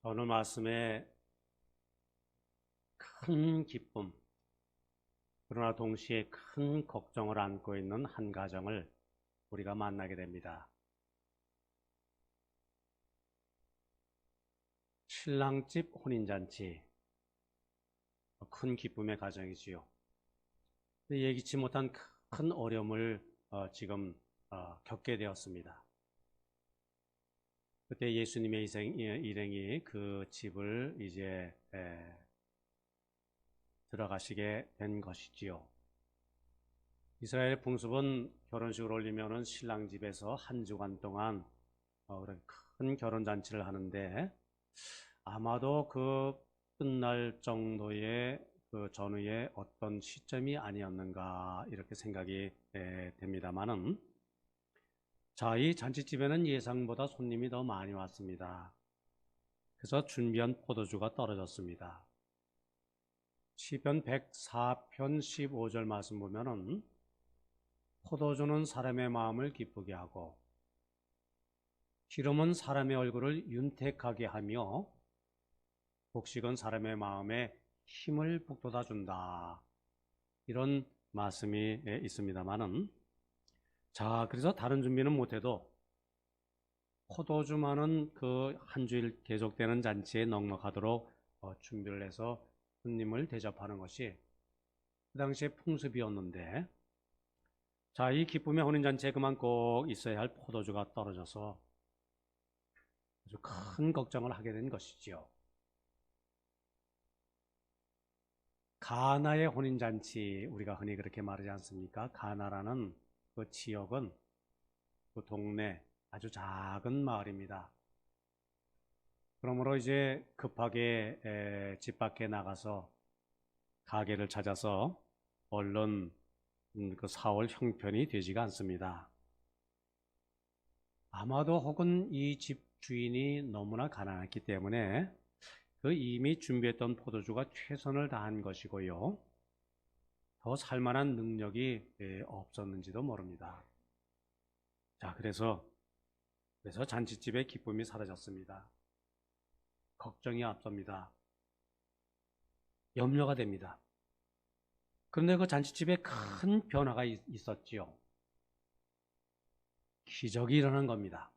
오늘 말씀에 큰 기쁨, 그러나 동시에 큰 걱정을 안고 있는 한 가정을 우리가 만나게 됩니다. 신랑집 혼인잔치, 큰 기쁨의 가정이지요. 예기치 못한 큰 어려움을 지금 겪게 되었습니다. 그때 예수님의 일행이 그 집을 이제 들어가시게 된 것이지요. 이스라엘 풍습은 결혼식을 올리면은 신랑 집에서 한 주간 동안 그런 큰 결혼 잔치를 하는데, 아마도 그 끝날 정도의 그 전후의 어떤 시점이 아니었는가 이렇게 생각이 됩니다만은, 자, 이 잔치집에는 예상보다 손님이 더 많이 왔습니다. 그래서 준비한 포도주가 떨어졌습니다. 시편 104편 15절 말씀 보면은 포도주는 사람의 마음을 기쁘게 하고 기름은 사람의 얼굴을 윤택하게 하며 곡식은 사람의 마음에 힘을 북돋아 준다. 이런 말씀이 있습니다만은, 자, 그래서 다른 준비는 못해도 포도주만은 그 한 주일 계속되는 잔치에 넉넉하도록 준비를 해서 손님을 대접하는 것이 그 당시의 풍습이었는데, 자, 이 기쁨의 혼인잔치에 그만 꼭 있어야 할 포도주가 떨어져서 아주 큰 걱정을 하게 된 것이지요. 가나의 혼인잔치, 우리가 흔히 그렇게 말하지 않습니까? 가나라는 그 지역은, 그 동네 아주 작은 마을입니다. 그러므로 이제 급하게 집 밖에 나가서 가게를 찾아서 얼른 그 사올 형편이 되지가 않습니다. 아마도 혹은 이 집 주인이 너무나 가난했기 때문에 그 이미 준비했던 포도주가 최선을 다한 것이고요, 더 살만한 능력이 없었는지도 모릅니다. 자, 그래서 잔치집의 기쁨이 사라졌습니다. 걱정이 앞섭니다. 염려가 됩니다. 그런데 그 잔치집에 큰 변화가 있었지요. 기적이 일어난 겁니다.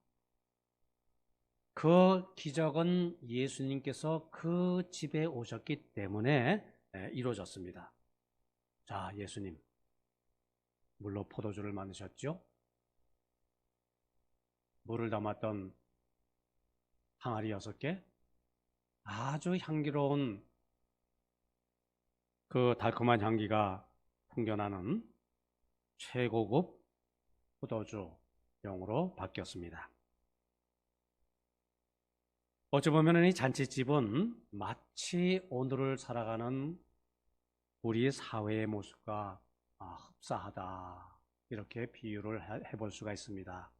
그 기적은 예수님께서 그 집에 오셨기 때문에 이루어졌습니다. 자, 예수님, 물로 포도주를 만드셨죠? 물을 담았던 항아리 6개, 아주 향기로운 그 달콤한 향기가 풍겨나는 최고급 포도주용으로 바뀌었습니다. 어찌 보면 이 잔치집은 마치 오늘을 살아가는 우리 사회의 모습과 흡사하다, 이렇게 비유를 해볼 수가 있습니다.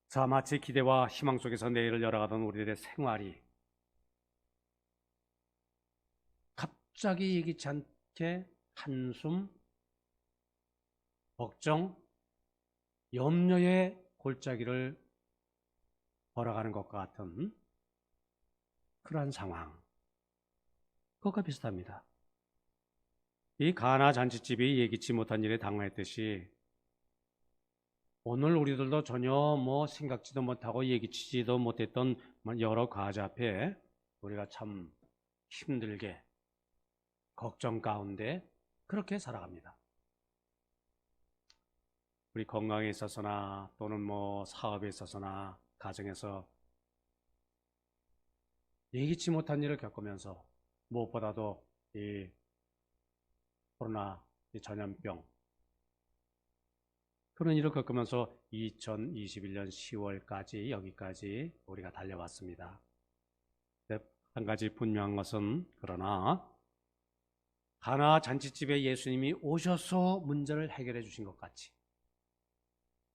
자, 마치 기대와 희망 속에서 내일을 열어가던 우리들의 생활이 갑자기 예기치 않게 한숨, 걱정, 염려의 골짜기를 걸어가는 것과 같은 그러한 상황, 그것과 비슷합니다. 이 가나 잔치집이 예기치 못한 일에 당황했듯이 오늘 우리들도 전혀 생각지도 못하고 예기치지도 못했던 여러 과제 앞에 우리가 참 힘들게 걱정 가운데 그렇게 살아갑니다. 우리 건강에 있어서나 또는 사업에 있어서나 가정에서 예기치 못한 일을 겪으면서, 무엇보다도 이 코로나 전염병, 그런 일을 겪으면서 2021년 10월까지 여기까지 우리가 달려왔습니다. 한 가지 분명한 것은, 그러나 가나 잔치집에 예수님이 오셔서 문제를 해결해 주신 것 같이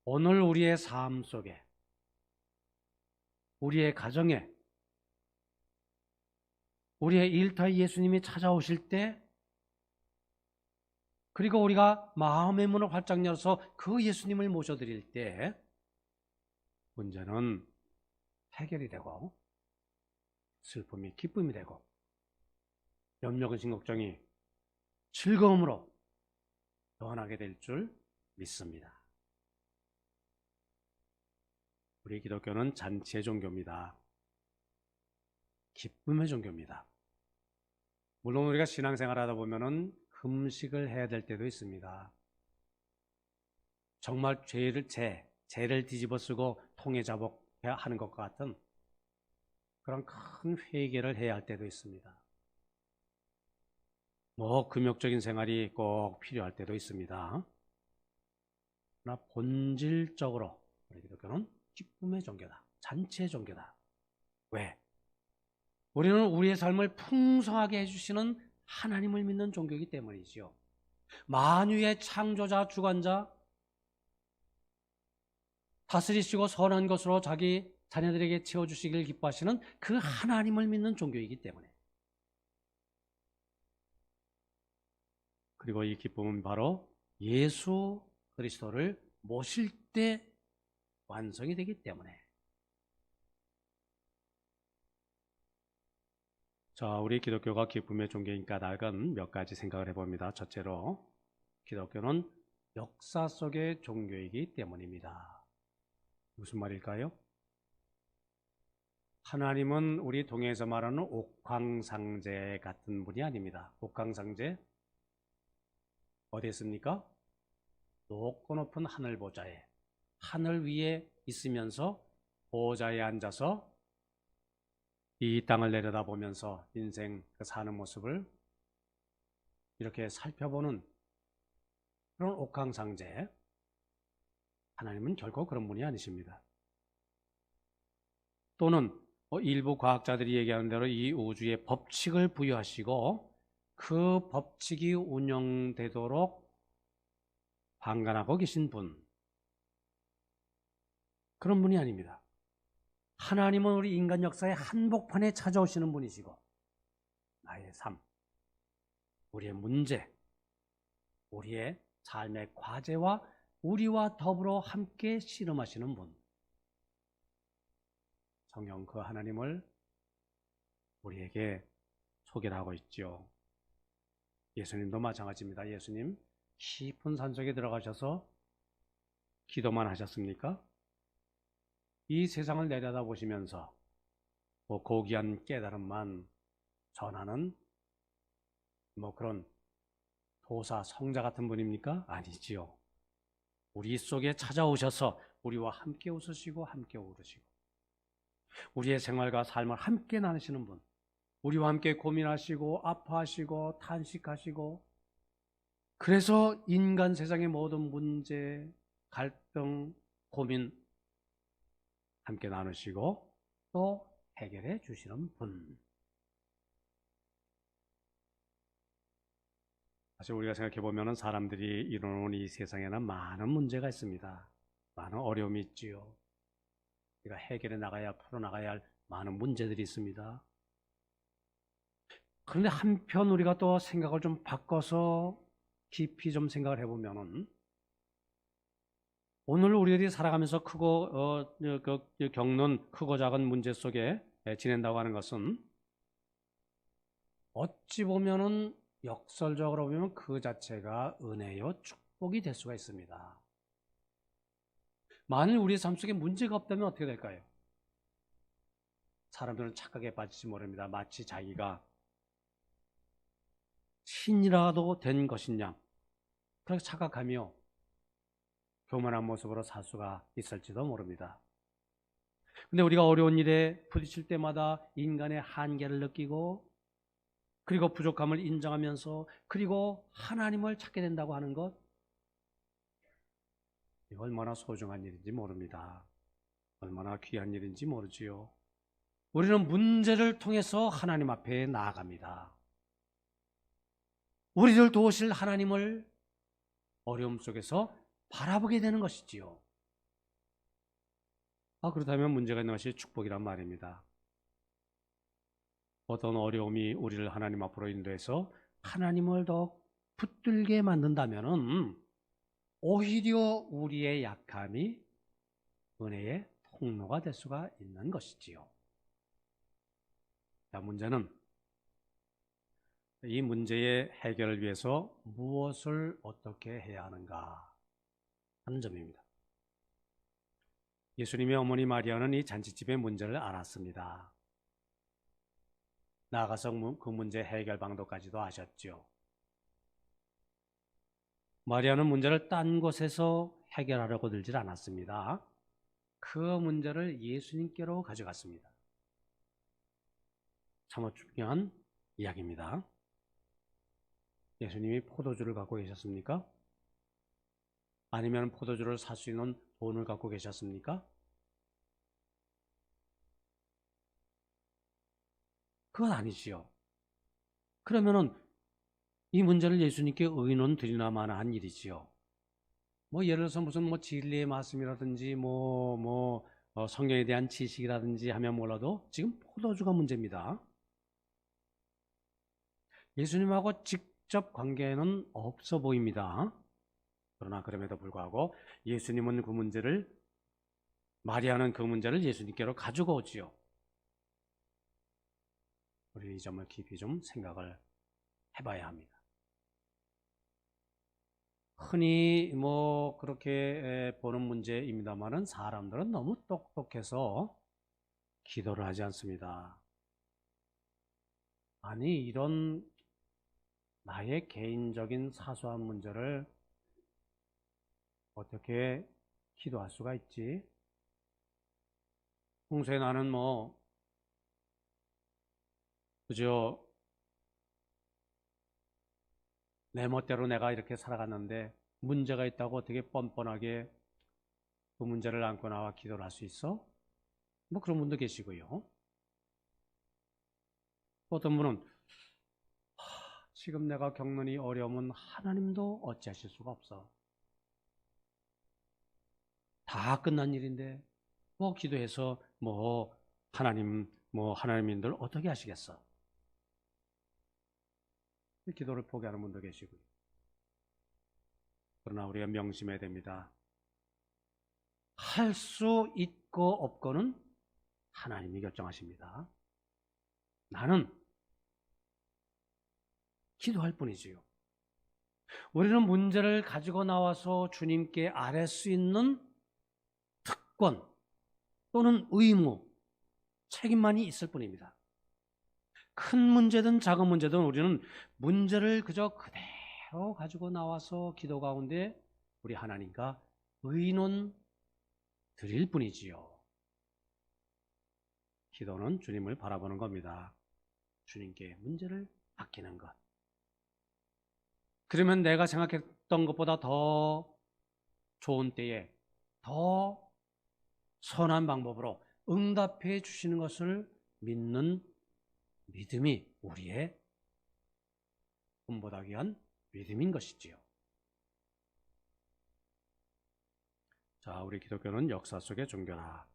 오늘 우리의 삶 속에, 우리의 가정에, 우리의 일터에 예수님이 찾아오실 때, 그리고 우리가 마음의 문을 활짝 열어서 그 예수님을 모셔드릴 때 문제는 해결이 되고 슬픔이 기쁨이 되고 염려, 근심, 걱정이 즐거움으로 변하게 될 줄 믿습니다. 우리 기독교는 잔치의 종교입니다. 기쁨의 종교입니다. 물론 우리가 신앙생활 하다 보면은 금식을 해야 될 때도 있습니다. 정말 죄를 뒤집어 쓰고 통에 잡아야 하는 것과 같은 그런 큰 회개를 해야 할 때도 있습니다. 금욕적인 생활이 꼭 필요할 때도 있습니다. 그러나 본질적으로 우리 기독교는 기쁨의 종교다. 잔치의 종교다. 왜? 우리는 우리의 삶을 풍성하게 해주시는 하나님을 믿는 종교이기 때문이지요. 만유의 창조자, 주관자, 다스리시고 선한 것으로 자기 자녀들에게 채워주시길 기뻐하시는 그 하나님을 믿는 종교이기 때문에. 그리고 이 기쁨은 바로 예수 그리스도를 모실 때 완성이 되기 때문에. 자, 우리 기독교가 기쁨의 종교인 까닭은 몇 가지 생각을 해봅니다. 첫째로, 기독교는 역사 속의 종교이기 때문입니다. 무슨 말일까요? 하나님은 우리 동해에서 말하는 옥황상제 같은 분이 아닙니다. 옥황상제 어디에 있습니까? 높고 높은 하늘 보좌에, 하늘 위에 있으면서 보좌에 앉아서 이 땅을 내려다보면서 인생 사는 모습을 이렇게 살펴보는 그런 옥황상제. 하나님은 결코 그런 분이 아니십니다. 또는 일부 과학자들이 얘기하는 대로 이 우주에 법칙을 부여하시고 그 법칙이 운영되도록 방관하고 계신 분, 그런 분이 아닙니다. 하나님은 우리 인간 역사의 한복판에 찾아오시는 분이시고 나의 삶, 우리의 문제, 우리의 삶의 과제와 우리와 더불어 함께 씨름하시는 분, 성경 그 하나님을 우리에게 소개를 하고 있죠. 예수님도 마찬가지입니다. 예수님 깊은 산속에 들어가셔서 기도만 하셨습니까? 이 세상을 내려다보시면서 고귀한 깨달음만 전하는 그런 도사, 성자 같은 분입니까? 아니지요. 우리 속에 찾아오셔서 우리와 함께 웃으시고 함께 울으시고 우리의 생활과 삶을 함께 나누시는 분, 우리와 함께 고민하시고 아파하시고 탄식하시고, 그래서 인간 세상의 모든 문제, 갈등, 고민 함께 나누시고 또 해결해 주시는 분. 사실 우리가 생각해 보면 사람들이 이루는 이 세상에는 많은 문제가 있습니다. 많은 어려움이 있지요. 우리가 해결해 나가야, 풀어나가야 할 많은 문제들이 있습니다. 그런데 한편 우리가 또 생각을 좀 바꿔서 깊이 좀 생각을 해보면은, 오늘 우리들이 살아가면서 겪는 크고 작은 문제 속에 지낸다고 하는 것은 어찌 보면은 역설적으로 보면 그 자체가 은혜요 축복이 될 수가 있습니다. 만일 우리의 삶 속에 문제가 없다면 어떻게 될까요? 사람들은 착각에 빠질지 모릅니다. 마치 자기가 신이라도 된 것이냐 그렇게 착각하며 교만한 모습으로 살 수가 있을지도 모릅니다. 근데 우리가 어려운 일에 부딪힐 때마다 인간의 한계를 느끼고 그리고 부족함을 인정하면서 그리고 하나님을 찾게 된다고 하는 것, 이거 얼마나 소중한 일인지 모릅니다. 얼마나 귀한 일인지 모르지요. 우리는 문제를 통해서 하나님 앞에 나아갑니다. 우리를 도우실 하나님을 어려움 속에서 바라보게 되는 것이지요. 그렇다면 문제가 있는 것이 축복이란 말입니다. 어떤 어려움이 우리를 하나님 앞으로 인도해서 하나님을 더 붙들게 만든다면 오히려 우리의 약함이 은혜의 통로가 될 수가 있는 것이지요. 자, 문제는 이 문제의 해결을 위해서 무엇을 어떻게 해야 하는가 하는 점입니다. 예수님의 어머니 마리아는 이 잔치집의 문제를 알았습니다. 나아가서 그 문제 해결 방도까지도 아셨죠. 마리아는 문제를 딴 곳에서 해결하려고 들질 않았습니다. 그 문제를 예수님께로 가져갔습니다. 참 중요한 이야기입니다. 예수님이 포도주를 갖고 계셨습니까? 아니면 포도주를 살 수 있는 돈을 갖고 계셨습니까? 그건 아니지요. 그러면은 이 문제를 예수님께 의논 드리나마나 한 일이지요. 예를 들어서 무슨 진리의 말씀이라든지 성경에 대한 지식이라든지 하면 몰라도 지금 포도주가 문제입니다. 예수님하고 직접 관계는 없어 보입니다. 그러나 그럼에도 불구하고 예수님은 마리아는 그 문제를 예수님께로 가지고 오지요. 우리 이 점을 깊이 좀 생각을 해봐야 합니다. 흔히 그렇게 보는 문제입니다만은 사람들은 너무 똑똑해서 기도를 하지 않습니다. 아니, 이런 나의 개인적인 사소한 문제를 어떻게 기도할 수가 있지? 평소에 나는 그저 내 멋대로 내가 이렇게 살아갔는데 문제가 있다고 어떻게 뻔뻔하게 그 문제를 안고 나와 기도를 할 수 있어? 그런 분도 계시고요. 어떤 분은 지금 내가 겪는 이 어려움은 하나님도 어찌하실 수가 없어. 다 끝난 일인데 기도해서 하나님인들 어떻게 하시겠어? 기도를 포기하는 분도 계시고요. 그러나 우리가 명심해야 됩니다. 할 수 있고 없고는 하나님이 결정하십니다. 나는 기도할 뿐이지요. 우리는 문제를 가지고 나와서 주님께 아뢰 수 있는 특권 또는 의무, 책임만이 있을 뿐입니다. 큰 문제든 작은 문제든 우리는 문제를 그저 그대로 가지고 나와서 기도 가운데 우리 하나님과 의논 드릴 뿐이지요. 기도는 주님을 바라보는 겁니다. 주님께 문제를 맡기는 것. 그러면 내가 생각했던 것보다 더 좋은 때에 더 선한 방법으로 응답해 주시는 것을 믿는 믿음이 우리의 돈보다 귀한 믿음인 것이지요. 자, 우리 기독교는 역사 속의 종교라.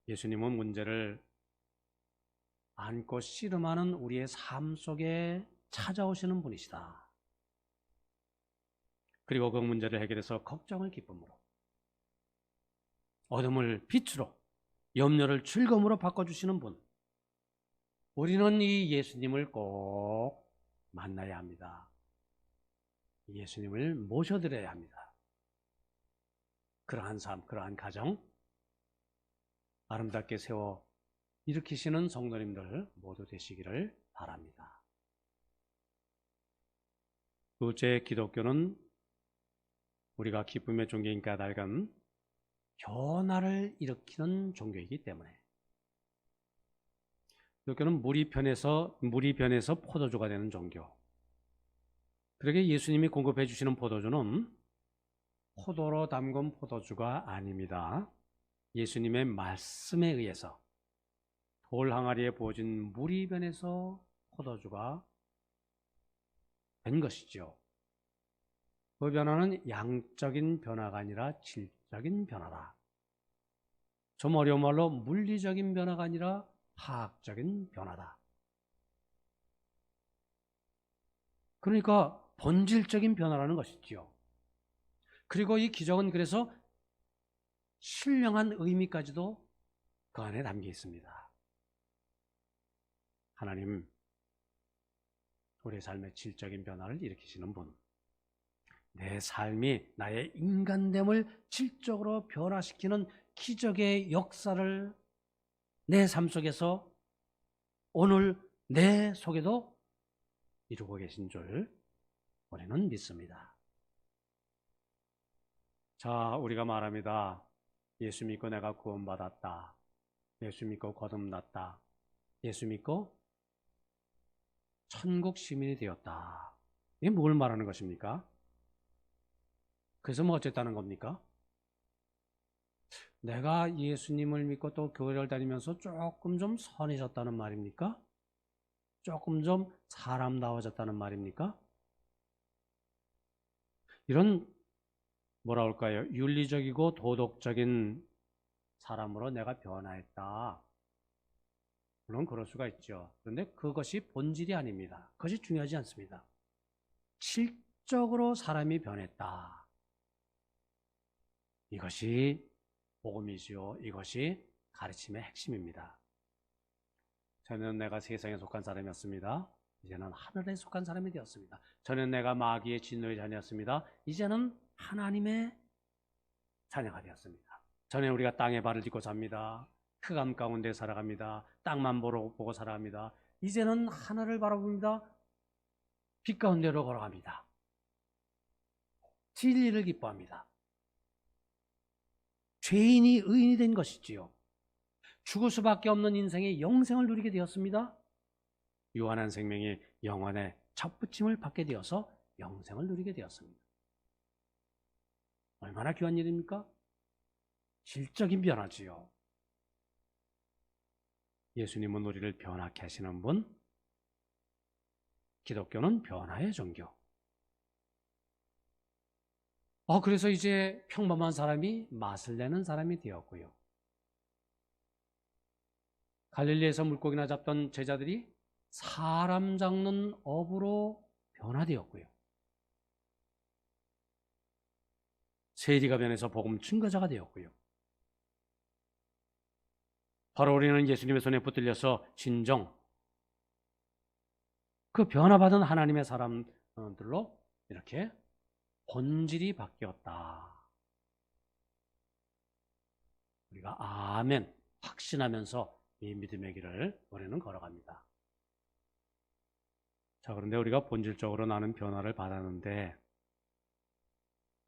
예수님은 문제를 안고 씨름하는 우리의 삶 속에 찾아오시는 분이시다. 그리고 그 문제를 해결해서 걱정을 기쁨으로, 어둠을 빛으로, 염려를 즐거움으로 바꿔주시는 분. 우리는 이 예수님을 꼭 만나야 합니다. 예수님을 모셔드려야 합니다. 그러한 삶, 그러한 가정 아름답게 세워 일으키시는 성도님들 모두 되시기를 바랍니다. 둘째, 기독교는 우리가 기쁨의 종교인 까닭은 변화를 일으키는 종교이기 때문에, 기독교는 물이 변해서 포도주가 되는 종교. 그러게 예수님이 공급해 주시는 포도주는 포도로 담근 포도주가 아닙니다. 예수님의 말씀에 의해서 돌 항아리에 부어진 물이 변해서 포도주가 된 것이죠. 그 변화는 양적인 변화가 아니라 질적인 변화다. 좀 어려운 말로 물리적인 변화가 아니라 화학적인 변화다. 그러니까 본질적인 변화라는 것이지요. 그리고 이 기적은 그래서 신령한 의미까지도 그 안에 담겨 있습니다. 하나님, 우리의 삶의 질적인 변화를 일으키시는 분, 내 삶이 나의 인간됨을 질적으로 변화시키는 기적의 역사를 내 삶 속에서 오늘 내 속에도 이루고 계신 줄 우리는 믿습니다. 자, 우리가 말합니다. 예수 믿고 내가 구원받았다. 예수 믿고 거듭났다. 예수 믿고 천국 시민이 되었다. 이게 뭘 말하는 것입니까? 그래서 뭐 어쨌다는 겁니까? 내가 예수님을 믿고 또 교회를 다니면서 조금 좀 선해졌다는 말입니까? 조금 좀 사람다워졌다는 말입니까? 이런 뭐라 할까요? 윤리적이고 도덕적인 사람으로 내가 변화했다. 물론 그럴 수가 있죠. 그런데 그것이 본질이 아닙니다. 그것이 중요하지 않습니다. 실적으로 사람이 변했다. 이것이 복음이지요. 이것이 가르침의 핵심입니다. 저는 내가 세상에 속한 사람이었습니다. 이제는 하늘에 속한 사람이 되었습니다. 저는 내가 마귀의 진노의 자녀였습니다. 이제는 하나님의 자녀가 되었습니다. 전에 우리가 땅에 발을 딛고 삽니다. 흑암 가운데 살아갑니다. 땅만 보고 살아갑니다. 이제는 하늘을 바라봅니다. 빛 가운데로 걸어갑니다. 진리를 기뻐합니다. 죄인이 의인이 된 것이지요. 죽을 수밖에 없는 인생의 영생을 누리게 되었습니다. 유한한 생명이 영원의 접붙임을 받게 되어서 영생을 누리게 되었습니다. 얼마나 귀한 일입니까? 질적인 변화지요. 예수님은 우리를 변하게 하시는 분, 기독교는 변화의 종교. 그래서 이제 평범한 사람이 맛을 내는 사람이 되었고요. 갈릴리에서 물고기나 잡던 제자들이 사람 잡는 어부로 변화되었고요. 세리가 변해서 복음 증거자가 되었고요. 바로 우리는 예수님의 손에 붙들려서 진정 그 변화받은 하나님의 사람들로 이렇게 본질이 바뀌었다. 우리가 아멘 확신하면서 이 믿음의 길을 우리는 걸어갑니다. 자, 그런데 우리가 본질적으로 나는 변화를 받았는데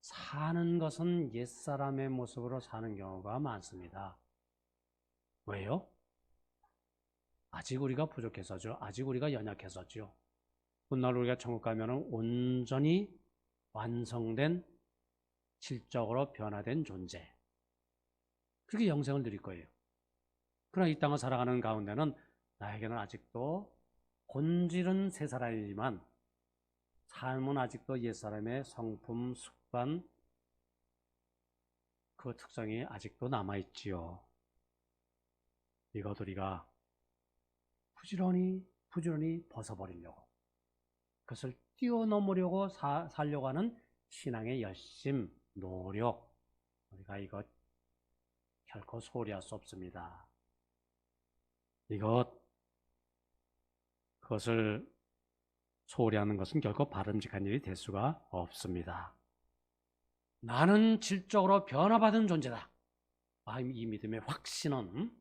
사는 것은 옛사람의 모습으로 사는 경우가 많습니다. 왜요? 아직 우리가 부족해서죠. 아직 우리가 연약해서죠. 훗날 우리가 천국 가면 온전히 완성된 질적으로 변화된 존재. 그렇게 영생을 누릴 거예요. 그러나 이 땅을 살아가는 가운데는 나에게는 아직도 본질은 새 사람이지만 삶은 아직도 옛사람의 성품, 습관, 그 특성이 아직도 남아있지요. 이것 우리가 부지런히 벗어버리려고, 그것을 뛰어넘으려고 살려고 하는 신앙의 열심, 노력, 우리가 이것 결코 소홀히 할 수 없습니다. 그것을 소홀히 하는 것은 결코 바람직한 일이 될 수가 없습니다. 나는 질적으로 변화받은 존재다. 이 믿음의 확신은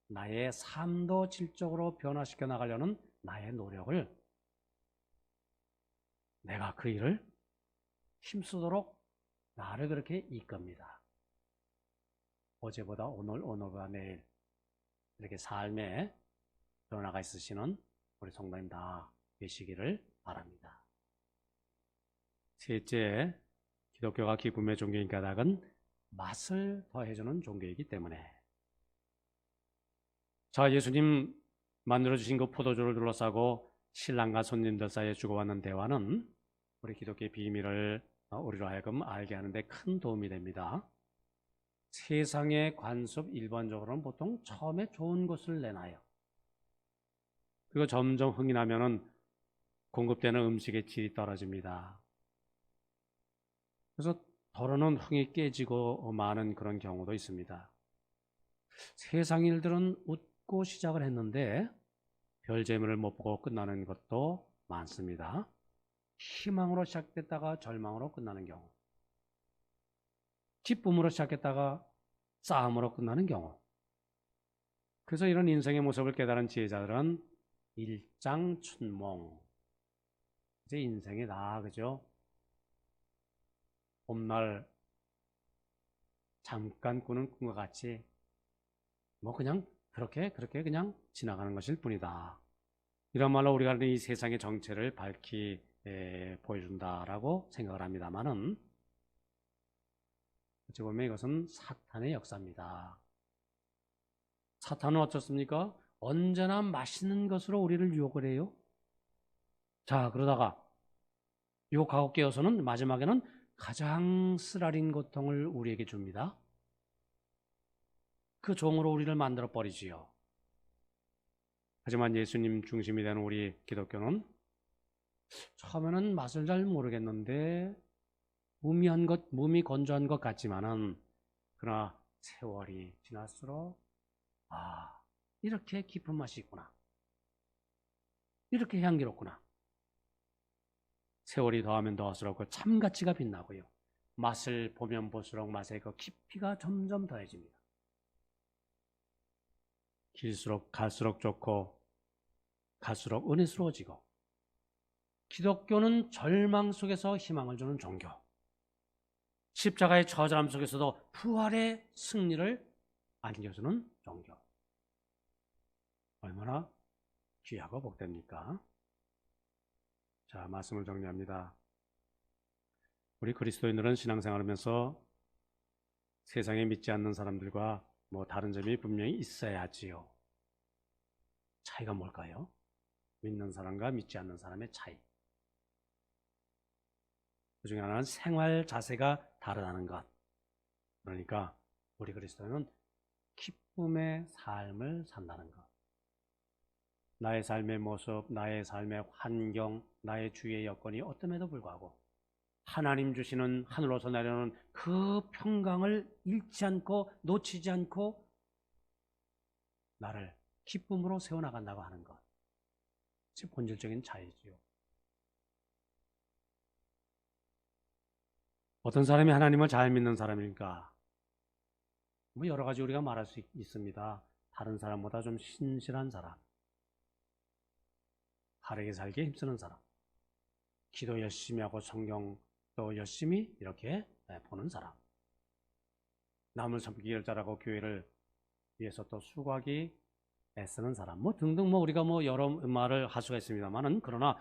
나의 삶도 질적으로 변화시켜 나가려는 나의 노력을 내가 그 일을 힘쓰도록 나를 그렇게 이끕니다. 어제보다 오늘, 오늘보다 내일 이렇게 삶에 변화가 있으시는 우리 성도님 다 계시기를 바랍니다. 셋째, 기독교가 기쁨의 종교인 까닭은 맛을 더해주는 종교이기 때문에. 자, 예수님 만들어주신 그 포도주를 둘러싸고 신랑과 손님들 사이에 주고받는 대화는 우리 기독교의 비밀을 우리로 하여금 알게 하는데 큰 도움이 됩니다. 세상의 관습 일반적으로는 보통 처음에 좋은 것을 내놔요. 그리고 점점 흥이 나면은 공급되는 음식의 질이 떨어집니다. 그래서 더러는 흥이 깨지고 마는 그런 경우도 있습니다. 세상 일들은 웃고 시작을 했는데 별 재미를 못 보고 끝나는 것도 많습니다. 희망으로 시작됐다가 절망으로 끝나는 경우, 기쁨으로 시작했다가 싸움으로 끝나는 경우. 그래서 이런 인생의 모습을 깨달은 지혜자들은 일장춘몽, 이제 인생이다, 그죠? 봄날 잠깐 꾸는 꿈과 같이 뭐 그냥 그렇게 그냥 지나가는 것일 뿐이다. 이런 말로 우리가 이 세상의 정체를 밝히 보여준다라고 생각을 합니다만은, 어찌 보면 이것은 사탄의 역사입니다. 사탄은 어떻습니까? 언제나 맛있는 것으로 우리를 유혹을 해요. 자, 그러다가 유혹하고 깨어서는 마지막에는 가장 쓰라린 고통을 우리에게 줍니다. 그 종으로 우리를 만들어 버리지요. 하지만 예수님 중심이 되는 우리 기독교는 처음에는 맛을 잘 모르겠는데 몸이 건조한 것 같지만은, 그러나 세월이 지날수록 이렇게 깊은 맛이 있구나, 이렇게 향기롭구나. 세월이 더하면 더할수록 그 참가치가 빛나고요, 맛을 보면 볼수록 맛의 그 깊이가 점점 더해집니다. 길수록 갈수록 좋고 갈수록 은혜스러워지고, 기독교는 절망 속에서 희망을 주는 종교, 십자가의 처절함 속에서도 부활의 승리를 안겨주는 종교. 얼마나 귀하고 복됩니까? 자, 말씀을 정리합니다. 우리 그리스도인들은 신앙생활하면서 세상에 믿지 않는 사람들과 다른 점이 분명히 있어야지요. 차이가 뭘까요? 믿는 사람과 믿지 않는 사람의 차이. 그 중에 하나는 생활 자세가 다르다는 것. 그러니까 우리 그리스도인은 기쁨의 삶을 산다는 것. 나의 삶의 모습, 나의 삶의 환경, 나의 주위의 여건이 어떤에도 불구하고 하나님 주시는 하늘로서 내려오는 그 평강을 잃지 않고 놓치지 않고 나를 기쁨으로 세워나간다고 하는 것. 제 본질적인 차이지요. 어떤 사람이 하나님을 잘 믿는 사람일까? 여러 가지 우리가 말할 수 있습니다. 다른 사람보다 좀 신실한 사람, 바르게 살기에 힘쓰는 사람, 기도 열심히 하고 성경도 열심히 이렇게 보는 사람, 남을 섬기기를 잘하고 교회를 위해서 또 수고하기 애쓰는 사람, 등등 우리가 여러 말을 할 수가 있습니다만은, 그러나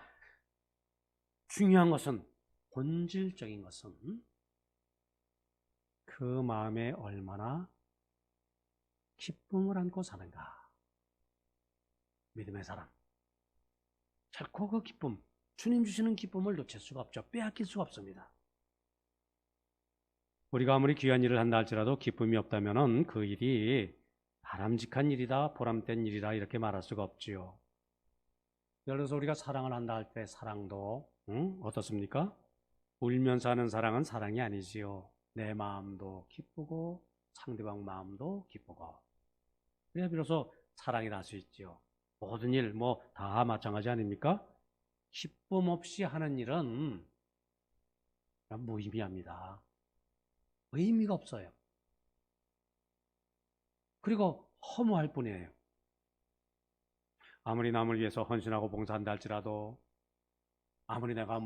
중요한 것은, 본질적인 것은 그 마음에 얼마나 기쁨을 안고 사는가. 믿음의 사람, 결코 그 기쁨, 주님 주시는 기쁨을 놓칠 수가 없죠. 빼앗길 수가 없습니다. 우리가 아무리 귀한 일을 한다 할지라도 기쁨이 없다면 그 일이 바람직한 일이다, 보람된 일이다 이렇게 말할 수가 없지요. 예를 들어서 우리가 사랑을 한다 할 때 사랑도 어떻습니까? 울면서 하는 사랑은 사랑이 아니지요. 내 마음도 기쁘고 상대방 마음도 기쁘고, 그래야 비로소 사랑이 날 수 있지요. 모든 일 다 마찬가지 아닙니까? 기쁨 없이 하는 일은 무의미합니다. 의미가 없어요. 그리고 허무할 뿐이에요. 아무리 남을 위해서 헌신하고 봉사한다 할지라도, 아무리 내가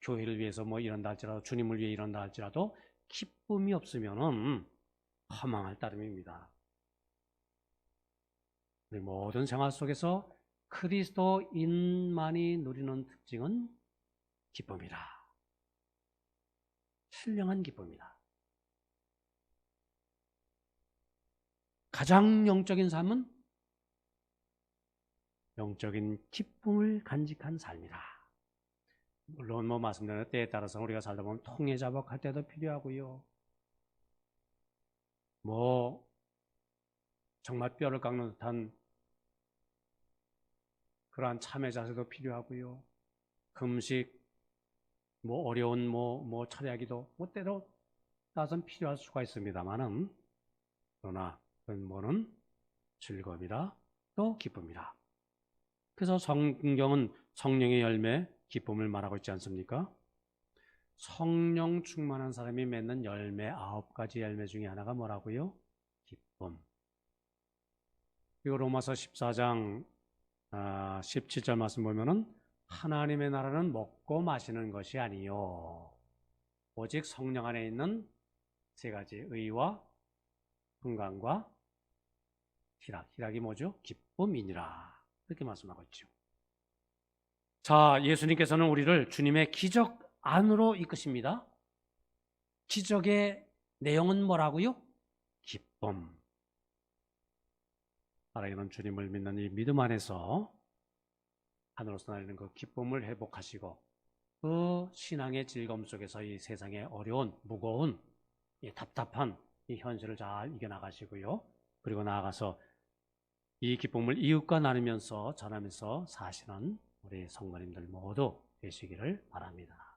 교회를 위해서 이런다 할지라도, 주님을 위해 이런다 할지라도 기쁨이 없으면은 허망할 따름입니다. 우리 모든 생활 속에서 그리스도인만이 누리는 특징은 기쁨이다. 신령한 기쁨이다. 가장 영적인 삶은 영적인 기쁨을 간직한 삶이다. 물론 말씀드린 때에 따라서 우리가 살다 보면 통해자복할 때도 필요하고요. 정말 뼈를 깎는 듯한 그러한 참회 자세도 필요하고요. 금식, 어려운 처리하기도 때로 따선 필요할 수가 있습니다만은, 그러나 근본은 즐거움이라 또 기쁨이라. 그래서 성경은 성령의 열매, 기쁨을 말하고 있지 않습니까? 성령 충만한 사람이 맺는 열매, 9가지 열매 중에 하나가 뭐라고요? 기쁨. 그리고 로마서 14장 17절 말씀 보면은 하나님의 나라는 먹고 마시는 것이 아니요 오직 성령 안에 있는 3가지 의와 평강과 희락이 뭐죠? 기쁨이니라. 이렇게 말씀하고 있죠. 자, 예수님께서는 우리를 주님의 기적 안으로 이끄십니다. 기적의 내용은 뭐라고요? 기쁨. 살아있는 주님을 믿는 이 믿음 안에서 하늘로서 나리는 그 기쁨을 회복하시고 그 신앙의 즐거움 속에서 이 세상의 어려운, 무거운, 이 답답한 이 현실을 잘 이겨나가시고요. 그리고 나아가서 이 기쁨을 이웃과 나누면서 전하면서 사시는 우리 성도님들 모두 되시기를 바랍니다.